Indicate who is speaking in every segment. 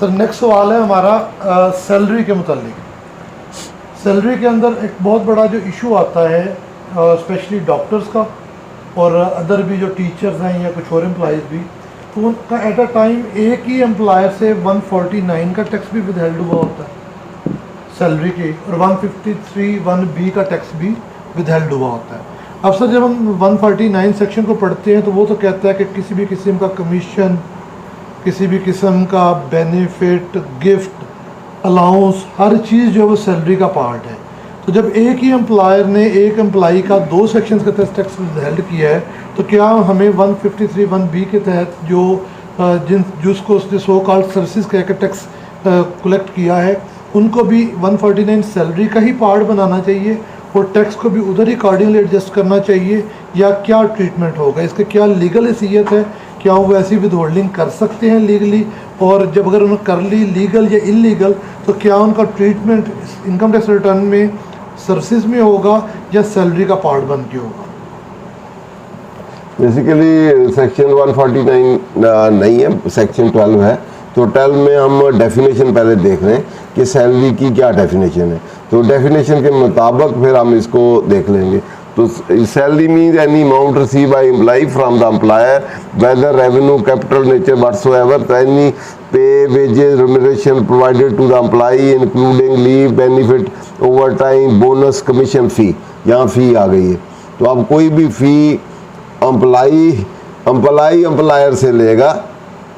Speaker 1: Sir next सवाल है हमारा सैलरी के मुतालिक। सैलरी के अंदर एक बहुत बड़ा जो इशू आता है स्पेशली डॉक्टर्स का और अदर भी जो टीचर्स हैं या कुछ और एम्प्लॉयज़ भी, तो उनका एट अ टाइम एक ही एम्प्लॉयर से 149 का टैक्स भी विदहेल्ड हुआ होता है सैलरी के, और 153 1B का टैक्स भी विदहेल्ड हुआ होता है। अब सर जब हम 149 सेक्शन को पढ़ते हैं तो वो तो कहता है कि किसी भी किस्म का कमीशन, किसी भी किस्म का बेनिफिट, गिफ्ट, अलाउंस, हर चीज़ जो है वो सैलरी का पार्ट है। तो जब एक ही एम्प्लॉयर ने एक एम्प्लॉई का 2 सेक्शंस के तहत टैक्स विदहेल्ड किया है, तो क्या हमें 153 1B के तहत जिसको उसने सो कॉल्ड सर्विसेज कह के टैक्स कलेक्ट किया है, उनको भी 149 सैलरी का ही पार्ट बनाना चाहिए और टैक्स को भी उधर ही अकॉर्डिंगली एडजस्ट करना चाहिए, या क्या ट्रीटमेंट होगा? इसके क्या लीगल हैसियत है? क्या वो ऐसी विद होल्डिंग कर सकते हैं लीगली? और जब अगर उन्होंने कर ली लीगल या इलीगल, तो क्या उनका ट्रीटमेंट इनकम टैक्स रिटर्न में सर्विसेज में होगा या सैलरी का पार्ट बन के होगा?
Speaker 2: बेसिकली सेक्शन 149 नहीं है, सेक्शन 12 है। तो 12 में हम डेफिनेशन पहले देख रहे हैं कि सैलरी की क्या डेफिनेशन है, तो डेफिनेशन के मुताबिक फिर हम इसको देख लेंगे। तो salary means any amount receive by employee from the employer whether revenue, capital nature whatsoever, any pay, wages, remuneration provided to the employee including leave, benefit, overtime, bonus, commission fee. यहाँ fee आ गई है। तो अब कोई भी फ़ी employer से लेगा,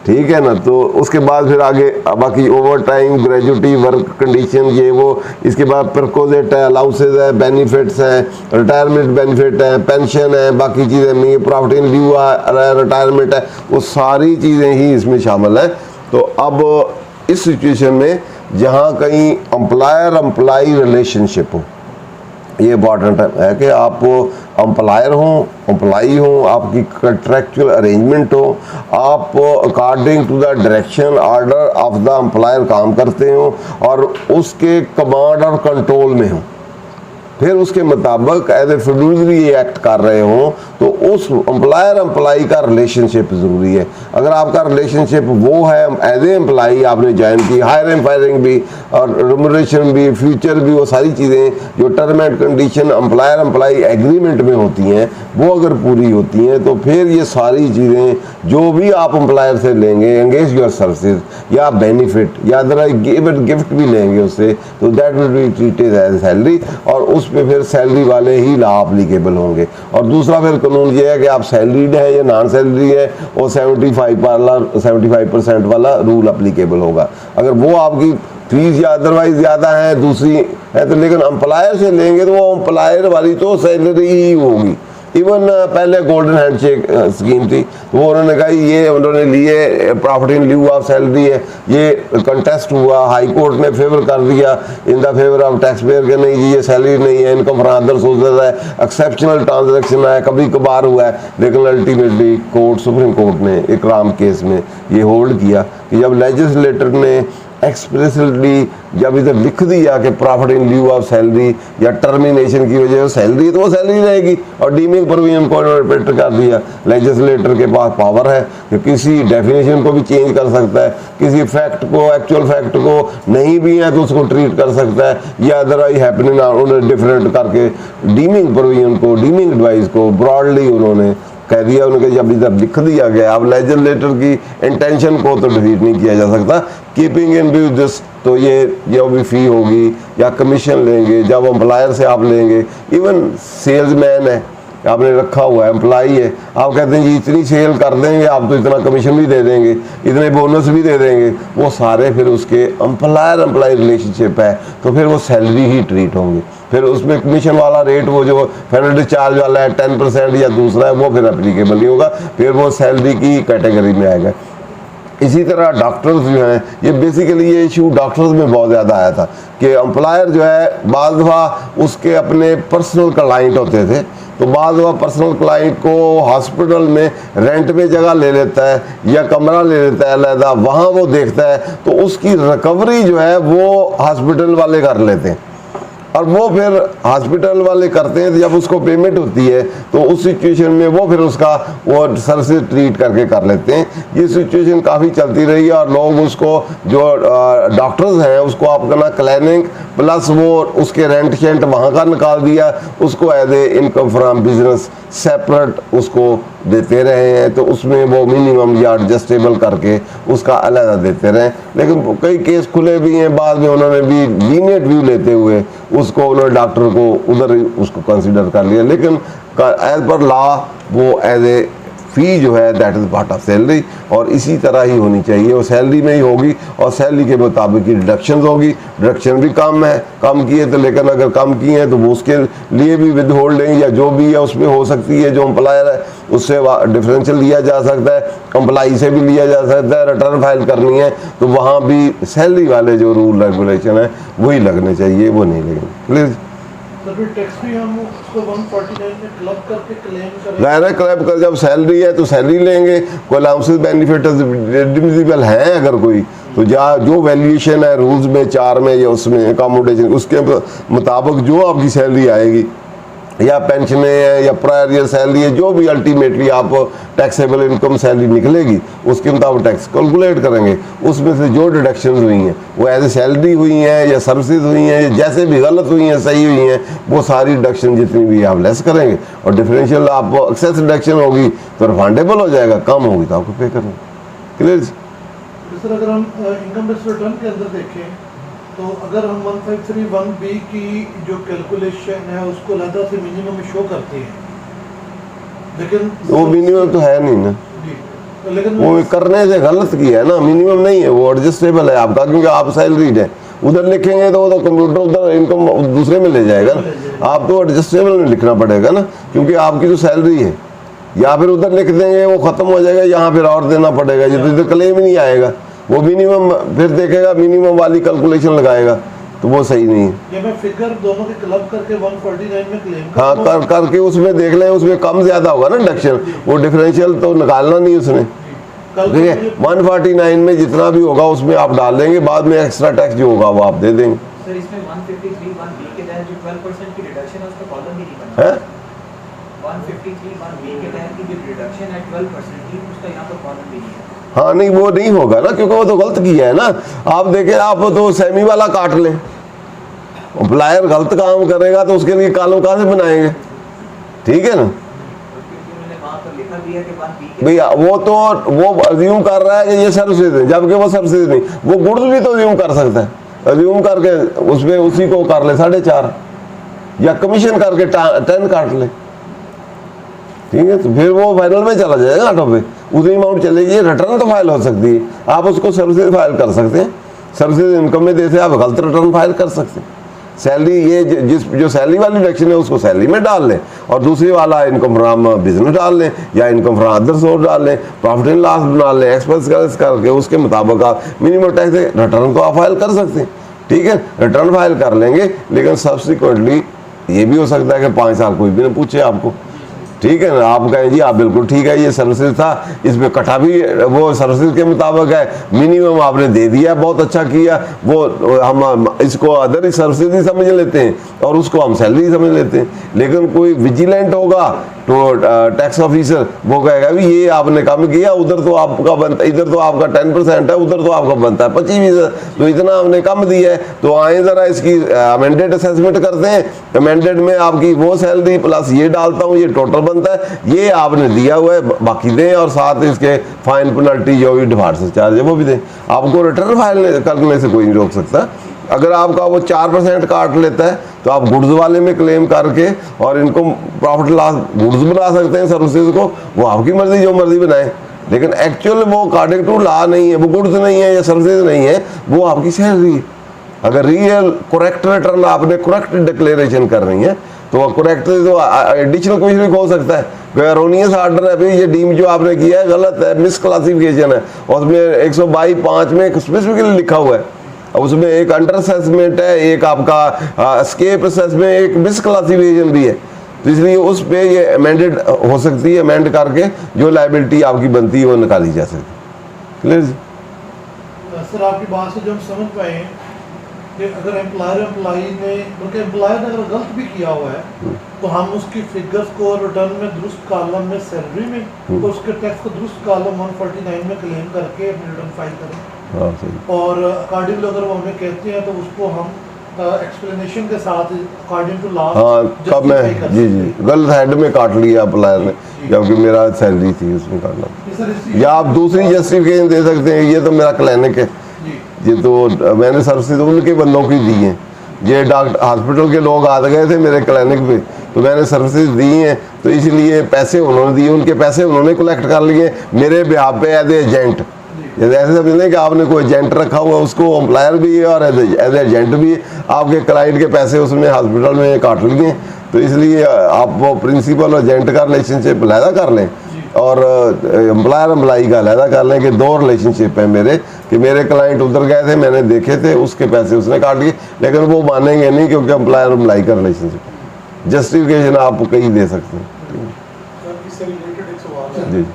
Speaker 2: ठीक है ना। तो उसके बाद फिर आगे बाकी over time, gratuity, work condition, ये वो, इसके बाद प्रकोजेट है, अलाउंसेज है, बेनिफिट्स हैं, रिटायरमेंट बेनिफिट है, पेंशन है, बाकी चीज़ें, प्रॉफिट इन ड्यू है, रिटायरमेंट है, वो सारी चीज़ें ही इसमें शामिल है। तो अब इस सिचुएशन में जहाँ कहीं एम्प्लॉयर एम्प्लॉई रिलेशनशिप हो, ये इंपॉर्टेंट है कि आप एम्प्लॉयर हो, एम्प्लॉई हो, आपकी कॉन्ट्रैक्चुअल अरेंजमेंट हो, आप according to the direction order of the employer काम करते हो और उसके कमांड और कंट्रोल में हो, फिर उसके मुताबिक एज ए फिडुशियरी एक्ट कर रहे हो, तो उस एम्प्लॉयर एम्प्लॉई का रिलेशनशिप ज़रूरी है। अगर आपका रिलेशनशिप वो है एज ए एम्प्लॉई, आपने ज्वाइन की, हायरिंग फायरिंग भी और रेम्यूनरेशन भी, फ्यूचर भी, वो सारी चीज़ें जो term and condition employer employee agreement में होती हैं, वो अगर पूरी होती हैं, तो फिर ये सारी चीज़ें जो भी आप एम्प्लॉयर से लेंगे, एंगेज योर सर्विसेज या बेनिफिट या अदर गिफ्ट भी लेंगे उससे, तो that will be treated as salary, और उस पे फिर सैलरी वाले ही लॉ अप्लीकेबल होंगे। और दूसरा फिर कानून ये है कि आप सैलरीड है या नॉन सैलरी है, और 75% वाला रूल अप्लीकेबल होगा। अगर वो आपकी फीस या अदरवाइज ज़्यादा है, दूसरी है, तो लेकिन एम्प्लॉयर से लेंगे तो वो एम्प्लॉयर वाली तो सैलरी ही होगी। इवन पहले गोल्डन हैंडशेक स्कीम थी, वो उन्होंने कहा ये उन्होंने लिए profit in lieu of salary है, ये कंटेस्ट हुआ, हाई कोर्ट ने फेवर कर दिया in the favour of tax payer के, नहीं जी ये सैलरी नहीं है, इनकम फ्रॉम अदर सोर्सेज है, एक्सेप्शनल ट्रांजैक्शन है, कभी कभार हुआ है। लेकिन अल्टीमेटली कोर्ट, सुप्रीम कोर्ट ने इकराम केस में ये होल्ड किया कि जब लेजिस्लेटर ने एक्सप्रेसली जब इधर लिख दिया कि profit in lieu of salary या टर्मिनेशन की वजह से सैलरी, तो वो सैलरी रहेगी, और डीमिंग प्रोविजन को रिपीट कर दिया। लेजिस्लेटर के पास पावर है कि किसी डेफिनेशन को भी चेंज कर सकता है, किसी फैक्ट को, एक्चुअल फैक्ट को नहीं भी है तो उसको ट्रीट कर सकता है, या अदरवाइज हैपनिंग उन्होंने डिफरेंट करके डीमिंग प्रोविजन को, डीमिंग एडवाइस को ब्रॉडली उन्होंने कह दिया। उनके जब इधर लिख दिया गया, अब लेजिस्लेटर की इंटेंशन को तो डिफीट नहीं किया जा सकता। कीपिंग इन व्यू दिस, तो ये जो भी फ़ी होगी या कमीशन लेंगे, जब एम्प्लॉयर से आप लेंगे, इवन सेल्समैन है, आपने रखा हुआ है, एम्प्लॉई है, आप कहते हैं जी इतनी सेल कर देंगे, आप तो इतना कमीशन भी दे देंगे, इतने बोनस भी दे देंगे, वो सारे फिर उसके एम्प्लॉयर एम्प्लॉई रिलेशनशिप है, तो फिर वो सैलरी ही ट्रीट होंगे। फिर उसमें कमीशन वाला रेट, वो जो पेनल्टी चार्ज वाला है 10% या दूसरा है, वो फिर एप्लीकेबल नहीं होगा, फिर वो सैलरी की कैटेगरी में आएगा। इसी तरह डॉक्टर्स जो हैं, ये बेसिकली ये इशू डॉक्टर्स में बहुत ज़्यादा आया था कि एम्प्लॉयर जो है बाज़ दफ़ा उसके अपने पर्सनल क्लाइंट होते थे, तो बाज़ दफ़ा पर्सनल क्लाइंट को हॉस्पिटल में रेंट पे जगह ले लेता है या कमरा ले लेता है अलहदा, वहाँ वो देखता है, तो उसकी रिकवरी जो है वो हॉस्पिटल वाले कर लेते हैं। और वो फिर हॉस्पिटल वाले करते हैं, तो जब उसको पेमेंट होती है तो उस सिचुएशन में वो फिर उसका वो सर से ट्रीट करके कर लेते हैं। ये सिचुएशन काफ़ी चलती रही है और लोग उसको जो डॉक्टर्स हैं उसको अपना क्लिनिक प्लस वो उसके रेंट शेंट वहाँ का निकाल दिया, उसको as a income from business separate उसको देते रहे हैं। तो उसमें वो मिनिमम या एडजस्टेबल करके उसका अलग देते रहे। लेकिन कई केस खुले भी हैं, बाद में उन्होंने भी लीनियंट व्यू लेते हुए उसको उन्होंने डॉक्टर को उधर ही उसको कंसिडर कर लिया। लेकिन एज पर लॉ वो एज ए फी जो है that is part of salary, और इसी तरह ही होनी चाहिए। वो सैलरी में ही होगी और सैलरी के मुताबिक ही डिडक्शन होगी। डिडक्शन भी कम है, कम किए तो, लेकिन अगर कम किए हैं तो वो उसके लिए भी विद होल्डिंग या जो भी है उसमें हो सकती है। जो एम्प्लॉयर है उससे डिफरेंशियल लिया जा सकता है, एम्प्लॉई से भी लिया जा सकता है। रिटर्न फाइल करनी है तो वहाँ भी सैलरी वाले जो रूल रेगुलेशन है वही लगने चाहिए, वो नहीं लगेंगे। प्लीज़
Speaker 1: तो फिर टैक्स भी हम उसको 149 में क्लब करके क्लेम करें।
Speaker 2: दायरा क्लब कर, जब सैलरी है तो सैलरी लेंगे। कोई अलाउंसेस बेनिफिट रिडीमेबल है अगर कोई, तो जो वैल्यूएशन है रूल्स में 4 में या उसमें अकोमोडेशन उसके मुताबिक जो आपकी सैलरी आएगी या पेंशनें हैं या प्रायर ईयर सैलरी है, जो भी अल्टीमेटली आप टैक्सेबल इनकम सैलरी निकलेगी उसके मुताबिक टैक्स कैलकुलेट करेंगे। उसमें से जो डिडक्शन हुई हैं वो एज ए सैलरी हुई हैं या सर्विसेज हुई हैं या जैसे भी गलत हुई हैं सही हुई हैं, वो सारी डिडक्शन जितनी भी आप लेस करेंगे। और डिफरेंशियल आपको एक्सेस डिडक्शन होगी तो रिफंडेबल हो जाएगा, कम होगी तो आपको पे करना। क्लियर?
Speaker 1: सर अगर हम इनकम टैक्स रिटर्न के अंदर देखें तो अगर हम 1531B की जो कैलकुलेशन है उसको अलग से मिनिमम शो करती है, लेकिन
Speaker 2: वो मिनिमम तो है नहीं ना,
Speaker 1: जी, लेकिन
Speaker 2: वो करने से गलत किया है ना। मिनिमम नहीं है, वो एडजस्टेबल है आपका, क्योंकि आप सैलरीड है। उधर लिखेंगे तो वो तो कंप्यूटर उधर इनकम दूसरे में ले जाएगा ना, आप तो एडजस्टेबल में लिखना पड़ेगा ना, क्योंकि आपकी जो सैलरी है। या फिर उधर लिख देंगे वो खत्म हो जाएगा, यहाँ फिर और देना पड़ेगा, जो इधर क्लेम ही नहीं आएगा। वो मिनिमम फिर देखेगा, मिनिमम वाली कैलकुलेशन लगाएगा, तो वो सही नहीं है।
Speaker 1: ये मैं फिगर दोनों के क्लब करके 149 में क्लेम
Speaker 2: हाँ करके उसमें देख लें, उसमें कम ज्यादा होगा ना डिडक्शन, वो डिफरेंशियल तो निकालना नहीं उसने। ठीक है, 149 में जितना भी होगा उसमें आप डाल देंगे, बाद में एक्स्ट्रा टैक्स जो होगा वो आप दे देंगे।
Speaker 3: सर इसमें 153(1)(b के तहत जो 12% की डिडक्शन है उसका कॉलम भी नहीं बना
Speaker 2: है
Speaker 3: 153(1)(b के तहत की जो डिडक्शन है 12% की, उसका यहाँ पर कॉलम भी नहीं है।
Speaker 2: हाँ नहीं, वो नहीं होगा ना, क्योंकि वो तो गलत किया है ना। आप देखें, आप तो सेमी वाला काट लें, एम्प्लॉयर गलत काम करेगा तो उसके लिए कॉलम कहाँ से बनाएंगे? ठीक है ना भैया, वो तो वो अज्यूम कर रहा है कि ये सर्विसेज है, जबकि वो सर्विसेज नहीं। वो गुड्स भी तो अज्यूम कर सकता है, अज्यूम करके उसमें उसी को कर ले 4.5 या कमीशन करके 10 काट ले। ठीक है, तो फिर वो फाइनल में चला जाएगा 8 पे, उतनी अमाउंट चलेगी। रिटर्न तो फाइल हो सकती है, आप उसको सर्विसेज फाइल कर सकते हैं, सर्विसेज इनकम में देते आप गलत रिटर्न फाइल कर सकते हैं। सैलरी ये जो सैलरी वाली डिडक्शन है उसको सैलरी में डाल लें, और दूसरी वाला इनकम फ्रॉम बिजनेस डाल लें या इनकम फ्रॉम अदर सोर्स डाल लें, प्रॉफिट एंड लॉस बना लें, एक्सपेंस करके उसके मुताबिक आप मिनिमम टैक्स रिटर्न को आप फाइल कर सकते हैं। ठीक है, रिटर्न फाइल कर लेंगे, लेकिन सब्सिक्वेंटली ये भी हो सकता है कि 5 साल कोई भी ना पूछे आपको। ठीक है ना, आप कहें जी आप बिल्कुल ठीक है, ये सर्विसेज था, इसमें कटा भी वो सर्विसेज के मुताबिक है, मिनिमम आपने दे दिया, बहुत अच्छा किया। वो हम इसको अदर सर्विसेज ही समझ लेते हैं और उसको हम सैलरी समझ लेते हैं। लेकिन कोई विजिलेंट होगा तो टैक्स ऑफिसर वो कहेगा भी ये आपने कम किया, उधर तो आपका बनता, इधर तो आपका 10% है, उधर तो आपका बनता है 25%, तो इतना हमने कम दिया है, तो आए ज़रा इसकी अमेंडेड असेसमेंट करते हैं। अमेंडेड में आपकी वो सैलरी प्लस ये डालता हूँ, ये टोटल बनता है, ये आपने दिया हुआ है, बाकी दें, और साथ इसके फाइन पेनल्टी जो भी डिफॉल्ट चार्ज है वो भी दें। आपको रिटर्न फाइल करने से कोई नहीं रोक सकता। अगर आपका वो 4% काट लेता है तो आप गुड्स वाले में क्लेम करके और इनको प्रॉफिट लॉस गुड्स बना सकते हैं सर्विसेज को, वो आपकी मर्जी, जो मर्जी बनाए। लेकिन एक्चुअल वो अकॉर्डिंग टू लॉ नहीं है, वो गुड्स नहीं है या सर्विसेज नहीं है, वो आपकी सैलरी है। अगर रियल करेक्ट रिटर्न आपने करेक्ट डिक्लेरेशन कर रही है तो करेक्ट तो एडिशनल कुछ भी हो सकता है। एरोनियस आर्डर है, भाई ये डीम जो आपने किया है गलत है, मिस क्लासिफिकेशन है, और उसमें 122(5) में स्पेसिफिकली लिखा हुआ है, उसमें एक अंडर असेसमेंट है, एक आपका स्केप असेसमेंट, एक मिस क्लासिफिकेशन भी है, तो इसलिए उस पे ये अमेंडेड हो सकती है, अमेंड करके जो लायबिलिटी आपकी बनती है वो निकाली जा सकती है। क्लियर जी?
Speaker 1: सर आपकी बात से जो हम समझ पाए हैं कि अगर एम्प्लॉय ने बल्कि एम्प्लॉयर ने अगर गलत भी किया हुआ है तो हम उसकी फिगर्स को रिटर्न में दुरुस्त कॉलम में सैलरी में और उसके टैक्स को दुरुस्त कॉलम 149 में क्लेम करके अपनी रिटर्न फाइल करें।
Speaker 2: हाँ सही।
Speaker 1: और अकॉर्डिंगली अगर वो हमें कहते हैं तो उसको हम एक्सप्लेनेशन के साथ अकॉर्डिंग टू लॉ
Speaker 2: हाँ कब मैं जी जी गलत हेड में काट लिया अप्लायर ने, जबकि मेरा सैलरी थी उसमें काटना। या आप दूसरी जस्टिफिकेशन दे सकते हैं, ये तो मेरा क्लिनिक है, ये तो मैंने सर्विसेज उनके बंदों की दी हैं। ये डॉक्टर हॉस्पिटल के लोग आ गए थे मेरे क्लिनिक पे, तो मैंने सर्विसेज दी हैं, तो इसलिए पैसे उन्होंने दिए, उनके पैसे उन्होंने कलेक्ट कर लिए मेरे बिहाफ पे एज एजेंट। जैसे ऐसे समझ लें कि आपने कोई एजेंट रखा हुआ, उसको एम्प्लॉयर भी है और एज एजेंट भी है, आपके क्लाइंट के पैसे उसमें हॉस्पिटल में काट लिए। तो इसलिए आप वो प्रिंसिपल और एजेंट का रिलेशनशिप अलहदा कर लें और एम्प्लॉयर एम्प्लॉई का अलहदा कर लें कि दो रिलेशनशिप है मेरे, कि मेरे क्लाइंट उधर गए थे, मैंने देखे थे, उसके पैसे उसने काट लिए, लेकिन वो मानेंगे नहीं क्योंकि एम्प्लॉयर एम्प्लॉई का रिलेशनशिप है। जस्टिफिकेशन आप कहीं दे सकते हैं।
Speaker 4: इससे रिलेटेड एक सवाल है।
Speaker 2: जी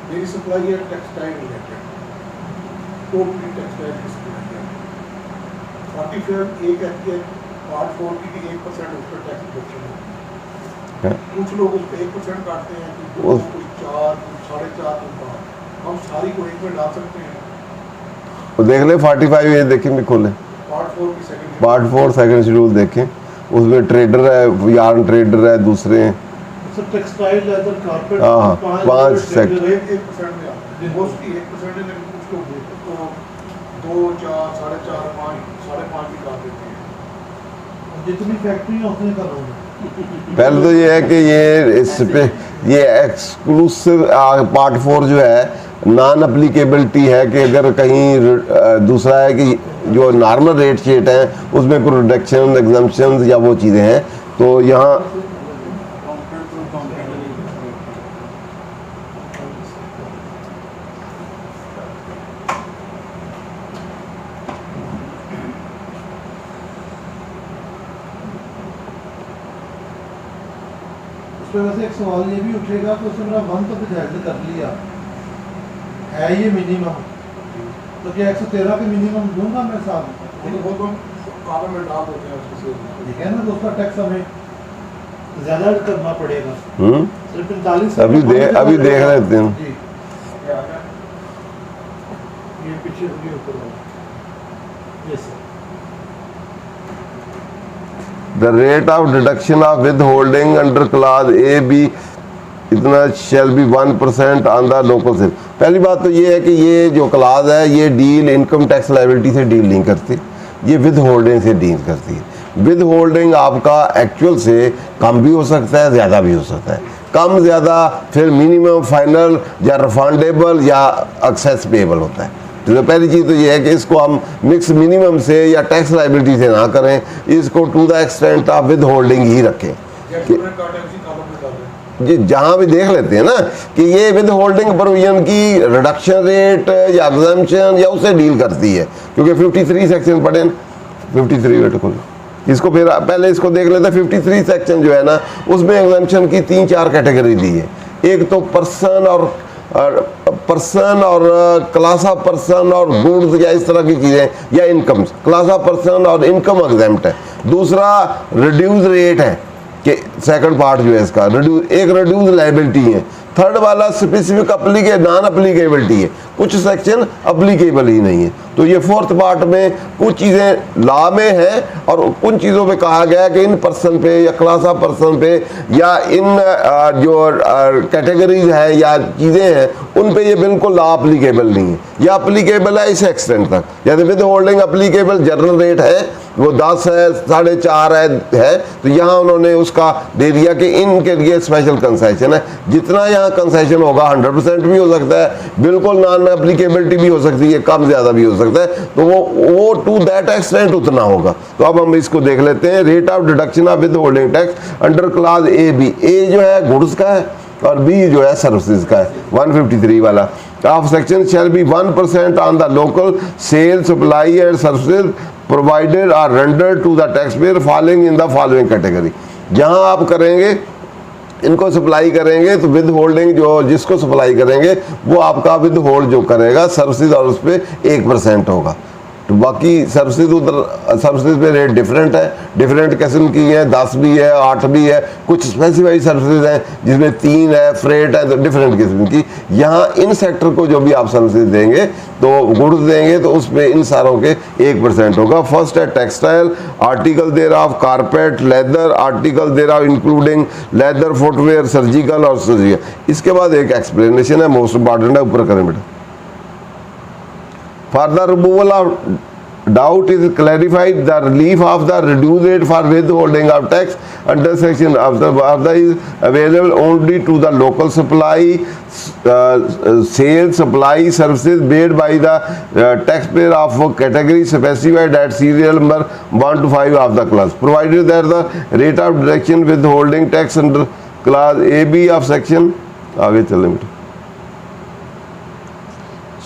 Speaker 4: मेरी सप्लाई है टेक्सटाइल रिलेटेड, टोटली टेक्सटाइल की सप्लाई है। 45 एक कहती है पार्ट 4 की 1% उस पर टैक्स डिडक्शन है। कुछ लोग उस पर 1% काटते हैं, कोई 4, 4.5, कोई 5। हम सारी को एक में डाल सकते हैं।
Speaker 2: तो देख लें 45 ये देखें भी खोलें,
Speaker 4: पार्ट 4 की सेकंड
Speaker 2: पार्ट 4 सेकंड शेड्यूल देखें, उसमें ट्रेडर है, यार्न ट्रेडर है, दूसरे हैं।
Speaker 1: टेक्सटाइल लेदर कारपेट
Speaker 2: हाँ, 5 सेक्टर
Speaker 4: 1% में आते हैं। मोस्टली 1% है, लेकिन कुछ लोग तो 2, 4, 4.5, 5, 5.5 भी काट देते हैं।
Speaker 1: जितनी फैक्ट्रियाँ उतने का लोग हैं।
Speaker 2: पहले तो ये है कि ये इस पे ये एक्सक्लूसिव पार्ट 4 जो है नॉन अप्लीकेबिलिटी है, कि अगर कहीं दूसरा है कि जो नॉर्मल रेट शीट है उसमें कोई रिडक्शन एग्जम्पशन या वो चीज़ें हैं, तो यहाँ
Speaker 1: वैसे एक सवाल ये भी उठेगा तो उसने मेरा 1 तो हेल्ड कर लिया है, ये मिनिमम, तो क्या 113 के मिनिमम दूंगा मैं साहब?
Speaker 4: वो तो कॉलम में डाल देते हैं उसको।
Speaker 1: ठीक है ना, तो उसका टैक्स हमें ज़्यादा करना पड़ेगा। सिर्फ 45
Speaker 2: अभी देख लेते हैं।
Speaker 1: जी
Speaker 4: क्या है?
Speaker 1: ये पीछे ये ऊपर वाला, ये sir
Speaker 2: the rate of deduction of withholding under class A B इतना shall be 1% on the local sale. पहली बात तो ये है कि ये जो क्लास है ये डील इनकम टैक्स लायबिलिटी से डील नहीं करती, ये विद होल्डिंग से डील करती है। विद होल्डिंग आपका एक्चुअल से कम भी हो सकता है, ज़्यादा भी हो सकता है। कम ज़्यादा फिर मिनिमम फाइनल या रिफंडेबल या एक्सेस पेएबल होता है। तो पहली चीज़ तो ये है कि इसको हम मिक्स मिनिमम से या टैक्स लायबिलिटी से ना करें, इसको to the extent of withholding ही रखें। जी जहाँ भी देख लेते हैं ना कि ये विद होल्डिंग प्रोविजन की रिडक्शन रेट या एग्जम्पशन या उससे डील करती है, क्योंकि 53 सेक्शन पढ़े ना, 53 वेट को इसको फिर पहले इसको देख लेते हैं। 53 सेक्शन जो है ना उसमें एग्जम्पशन की 3-4 कैटेगरी दी है। एक तो पर्सन और क्लास ऑफ पर्सन और गुड्स या इस तरह की चीज़ें या इनकम, क्लास ऑफ पर्सन और इनकम एग्जम्प्ट है। दूसरा रिड्यूस रेट है कि सेकंड पार्ट जो है इसका एक रिड्यूस लायबिलिटी है। थर्ड वाला स्पेसिफिक नॉन अप्लीकेबिलिटी है, कुछ सेक्शन अप्लीकेबल ही नहीं है। तो ये फोर्थ पार्ट में कुछ चीज़ें लॉ में है और कुछ चीज़ों पे कहा गया है कि इन पर्सन पे या क्लास ऑफ पर्सन पे या इन जो कैटेगरीज है या चीज़ें हैं उन पे ये बिल्कुल लॉ अप्लीकेबल नहीं है, या अप्लीकेबल है इस एक्सटेंट तक। जैसे with holding applicable general rate है वो 10 है, 4.5 है, तो यहाँ उन्होंने उसका दे दिया कि इनके लिए स्पेशल कंसेशन है। जितना यहाँ कंसेशन होगा 100% भी हो सकता है, बिल्कुल नॉन एप्लीकेबिलिटी भी हो सकती है, कम ज़्यादा भी हो सकता है, तो वो टू दैट एक्सटेंट उतना होगा। तो अब हम इसको देख लेते हैं। Rate of deduction of withholding tax under class A B. A जो है गुड्स का है और बी जो है सर्विसेज का है, 153 वाला। Of section shall be 1% on the local sale supply and services provided are rendered to the tax payer following in the following category. जहां आप करेंगे इनको सप्लाई करेंगे तो विद होल्डिंग जो जिसको सप्लाई करेंगे वो आपका विद होल्ड जो करेगा सर्विसेज और उस पर 1% होगा। तो बाकी सर्विसेज उधर सर्विसेज पे रेट डिफरेंट है, डिफरेंट किस्म की है, 10 भी है, 8 भी है, कुछ स्पेसिफाइड सर्विसेज हैं जिसमें 3 है, फ्रेट है, तो डिफरेंट किस्म की। यहाँ इन सेक्टर को जो भी आप सर्विसेज देंगे तो गुड्स देंगे तो उसमें इन सारों के 1% होगा। फर्स्ट है textile, article there of carpet, leather, article there of including leather, footwear, surgical और सर्जिकल। इसके बाद एक एक्सप्लेनेशन है, मोस्ट इंपॉर्टेंट है, ऊपर करें बेटा। For the removal of doubt is clarified, the relief of the reduced rate for withholding of tax under section of the is available only to the local supply, sale, supply services made by the taxpayer of category specified at serial number 1 to 5 of the class, provided that the rate of deduction withholding tax under class AB of section आगे चलें बेटा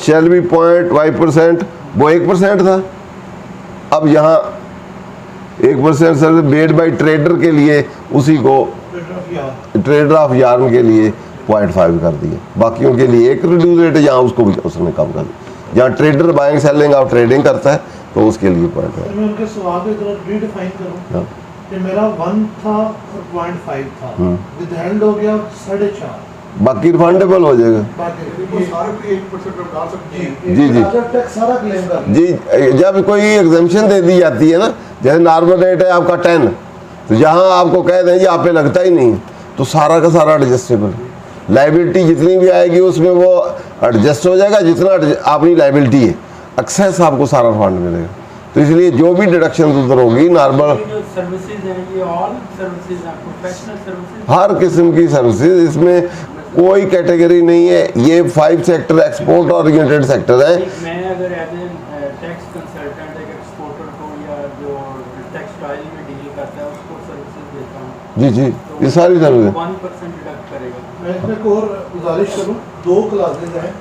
Speaker 2: shall be 0.5%, वो 1% था, अब यहाँ 1% service made by trader के लिए उसी को ट्रेडर ऑफ यार्न के लिए 0.5 कर दिया, बाकियों के लिए एक रिड्यूस रेट है, यहाँ उसको भी उसने कम कर दिया। जहाँ ट्रेडर बाइंग सेलिंग और ट्रेडिंग करता है तो उसके लिए 0.5।
Speaker 1: मैं उनके सवाल को इतना रीडिफाइन करूँ कि मेरा 1 था और 0.5 था, विद हेल्ड हो गया 4.5,
Speaker 2: बाकी रिफंडेबल हो जाएगा। जी
Speaker 1: टैक्स सारा क्लेम कर
Speaker 2: जी, जब कोई एग्जाम्पशन दे दी जाती है ना, जैसे नॉर्मल रेट है आपका 10, तो जहाँ आपको कह दें जी आप पे लगता ही नहीं तो सारा का सारा एडजस्टेबल, लाइबिलिटी जितनी भी आएगी उसमें वो एडजस्ट हो जाएगा, जितना आपकी लाइबिलिटी है एक्सेस आपको सारा फंड मिलेगा। तो इसलिए जो भी डिडक्शन उधर होगी नॉर्मल
Speaker 3: सर्विसेज हैं ये ऑल सर्विसेज हैं, प्रोफेशनल सर्विसेज,
Speaker 2: हर किस्म की सर्विसेज, इसमें कोई कैटेगरी नहीं है। ये 5 सेक्टर एक्सपोर्ट ओरिएंटेड सेक्टर है।
Speaker 3: मैं अगर एज ए टैक्स कंसल्टेंट एक एक्सपोर्टर को या जो टेक्सटाइल में डील करता है उसको सर्विसेज देता हूँ,
Speaker 2: जी जी, ये सारी सर्विसेज
Speaker 3: 1% डिडक्ट करेगा।
Speaker 1: मैं इसमें एक और गुजारिश करूँ, 2 क्लासेज हैं।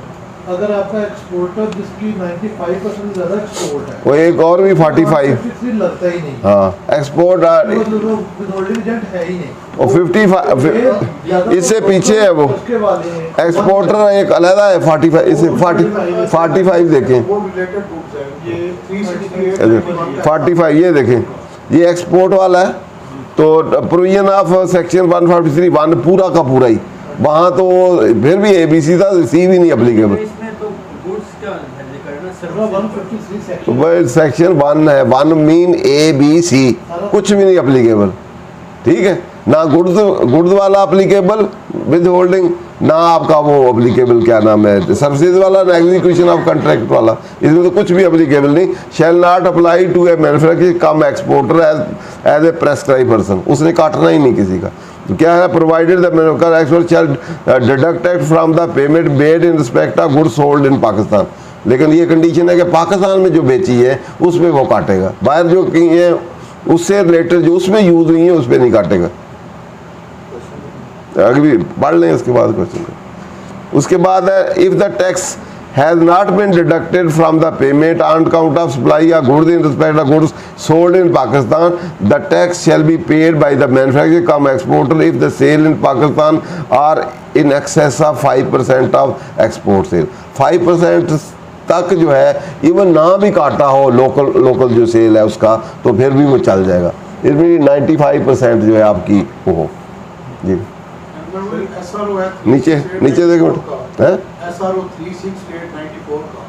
Speaker 1: अगर आपका एक्सपोर्टर जिसकी 95% ज़्यादा एक्सपोर्ट है,
Speaker 2: वो एक और भी 45
Speaker 1: लगता ही नहीं,
Speaker 2: हाँ एक्सपोर्ट
Speaker 1: विथहोल्डिंग एजेंट है ही नहीं,
Speaker 2: और 55 इससे पीछे है वो
Speaker 1: उसके वाले हैं।
Speaker 2: एक्सपोर्टर एक अलग है 45, इसे 45 देखें,
Speaker 4: वो रिलेटेड गुड्स है, ये 368
Speaker 2: 45 ये देखें, ये एक्सपोर्ट वाला है। तो प्रोविजन ऑफ सेक्शन 143 1 पूरा का पूरा ही, वहाँ तो फिर भी ABC था, C भी नहीं अप्लीकेबल।
Speaker 3: इसमें तो गुड्स का करना
Speaker 1: पूरा
Speaker 3: सर्विस
Speaker 1: 153
Speaker 2: तो
Speaker 1: सेक्शन
Speaker 2: वह सेक्शन 1 है, 1 मीन ABC, कुछ भी नहीं अप्लीकेबल, ठीक है ना। गुड्स वाला अप्लीकेबल विद होल्डिंग, ना आपका वो अप्लीकेबल क्या नाम है सर्विसेज वाला, ना एग्जीक्यूशन ऑफ कॉन्ट्रैक्ट वाला, इसमें तो कुछ भी अप्लीकेबल नहीं। Shall not apply to a manufacturer cum exporter as a prescribe person, उसने काटना ही नहीं किसी का। तो क्या है, provided the manufacturer export shall deducted from the payment made in respect of goods sold in Pakistan, लेकिन ये कंडीशन है कि पाकिस्तान में जो बेची है उसमें वो काटेगा, बाहर जो की है उससे रिलेटेड जो उसमें यूज हुई है उस पर नहीं काटेगा। आगे भी पढ़ लें उसके बाद क्वेश्चन। उसके बाद है, if the tax has not been deducted from the payment on account of supply of goods in respect of goods sold in Pakistan, the tax shall be paid by the manufacturer cum exporter if the sale in Pakistan are in excess of 5% of export sale। 5% तक जो है even ना भी काटा हो local जो cell है उसका, तो फिर भी वो चल जाएगा। इसमें 95% जो है आपकी वो हो जी। नीचे देखो है
Speaker 4: SRO 36894 का,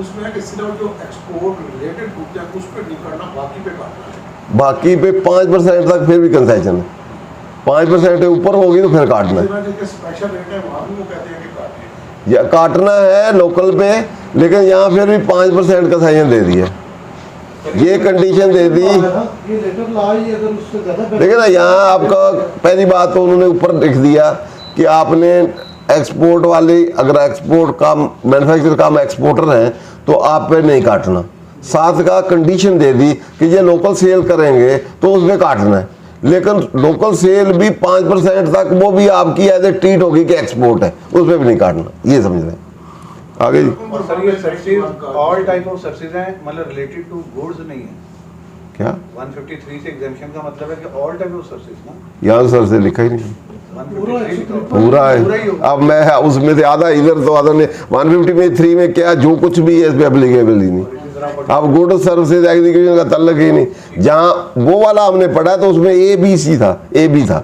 Speaker 4: उसमें है कि सिर्फ जो एक्सपोर्ट रिलेटेड गुड्स है उस पे नहीं करना, बाकी पे काटना है।
Speaker 2: बाकी पे 5% तक फिर भी कंसेशन है, 5% ऊपर होगी तो फिर काटना है,
Speaker 4: स्पेशल रेट है वहाँ भी वो कहते हैं कि काटिए,
Speaker 2: या काटना है लोकल पे, लेकिन यहाँ फिर भी 5% कंसेशन दे दिया, ये कंडीशन दे दी।
Speaker 1: ये लेटर ला ही अगर उससे ज़्यादा
Speaker 2: देखिए ना, यहाँ आपका पहली बात तो उन्होंने ऊपर लिख दिया कि आपने एक्सपोर्ट वाले, अगर एक्सपोर्ट का मैन्युफैक्चरर का एक्सपोर्टर हैं तो आप पे नहीं काटना। साथ का कंडीशन दे दी कि ये लोकल सेल करेंगे तो उसमें काटना है, लेकिन लोकल सेल भी 5% तक वो भी आपकी एज ए ट्रीट होगी कि एक्सपोर्ट है, उसमें भी नहीं काटना, ये समझ रहे हैं। आगे जी,
Speaker 5: और सर ये services all type of services हैं, मतलब रिलेटेड टू गुड्स नहीं है
Speaker 2: क्या
Speaker 5: 153 से एग्जेम्पशन का मतलब है कि ऑल टाइप ऑफ सर्विसेज ना,
Speaker 2: यहाँ सर से लिखा ही नहीं,
Speaker 5: 153
Speaker 2: पूरा है। अब मैं उसमें से आधा इधर तो आधा ने 153 में क्या जो कुछ भी है इस पर एप्लीकेबल ही नहीं। अब गुड सर्विसेज एग्जीक्यूशन का तल्लक ही नहीं। जहाँ वो वाला हमने पढ़ा तो उसमें ABC था, AB था,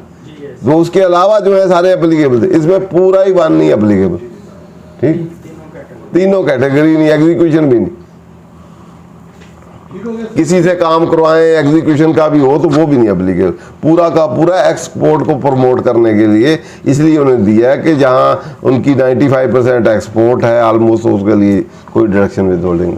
Speaker 2: तो उसके अलावा जो है सारे एप्लीकेबल थे। इसमें पूरा ही वन नहीं एप्लीकेबल, ठीक, तीनों कैटेगरी नहीं, एग्जीक्यूशन भी नहीं। किसी से काम करवाएं एग्जीक्यूशन का भी हो तो वो भी नहीं एप्लीकेबल, पूरा का पूरा एक्सपोर्ट को प्रमोट करने के लिए इसलिए उन्होंने दिया है कि जहां उनकी 95% एक्सपोर्ट है ऑलमोस्ट, उसके लिए कोई डिडक्शन विद होल्डिंग